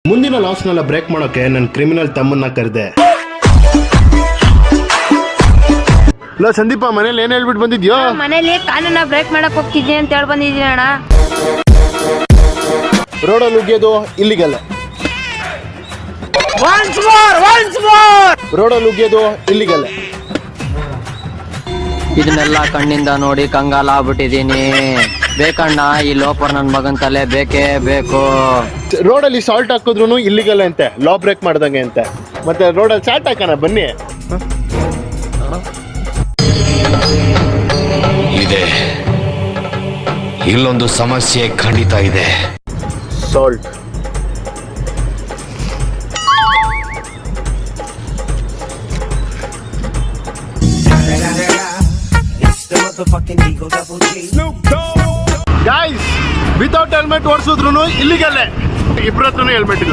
ಮುಂದಿನ ಲಾಸ್ನೆಲ್ಲ ಬ್ರೇಕ್ ಮಾಡೋಕೆ ನನ್ನ ಕ್ರಿಮಿನಲ್ ತಮ್ಮನ್ನ ಕರೆದೆ. ಇಲ್ಲ ಸಂದೀಪ, ಮನೇಲಿ ಏನ್ ಹೇಳ್ಬಿಟ್ಟು ಬಂದಿದ್ಯೋ? ಮನೇಲಿ ಕಾನೂನ ಬ್ರೇಕ್ ಮಾಡಕ್ ಹೋಗ್ತಿದ್ದೀನಿ ಅಂತ ಹೇಳಿ ಬಂದಿದ್ದೀನಿ ಅಣ್ಣ. ರೋಡಲ್ಲಿ ಉಗಿಯೋದು ಇಲ್ಲಿಗಲ್ಲ. ರೋಡಲ್ಲಿ ಉಗಿಯೋದು ಇಲ್ಲಿಗಲ್ಲ. ಇದನ್ನೆಲ್ಲ ಕಣ್ಣಿಂದ ನೋಡಿ ಕಂಗಾಲ ಆಗ್ಬಿಟ್ಟಿದೀನಿ. ಬೇಕಣ್ಣ, ಈ ಲೋಪರ್ ನನ್ ಮಗನ್ ತಲೆ ಬೇಕೇ ಬೇಕು. ರೋಡಲ್ಲಿ ಸಾಲ್ಟ್ ಹಾಕಿದ್ರು ಇಲ್ಲಿಗಲ್ಲ ಅಂತೆ, ಲಾ ಬ್ರೇಕ್ ಮಾಡ್ದಂಗೆ ಅಂತೆ. ಮತ್ತೆ ರೋಡಲ್ಲಿ ಚಾಟ್ ಹಾಕೋಣ ಬನ್ನಿ. ಇದೆ, ಇಲ್ಲೊಂದು ಸಮಸ್ಯೆ ಖಂಡಿತ ಇದೆ. ಸಾಲ್ಟ್ ಗೈಸ್, ವಿತೌಟ್ ಹೆಲ್ಮೆಟ್ ಓಡಿಸಿದ್ರು ಇಲ್ಲಿಗಲ್ಲೇ. ಇಬ್ಬರ ಹತ್ರನೂ ಹೆಲ್ಮೆಟ್ ಇಲ್ಲ.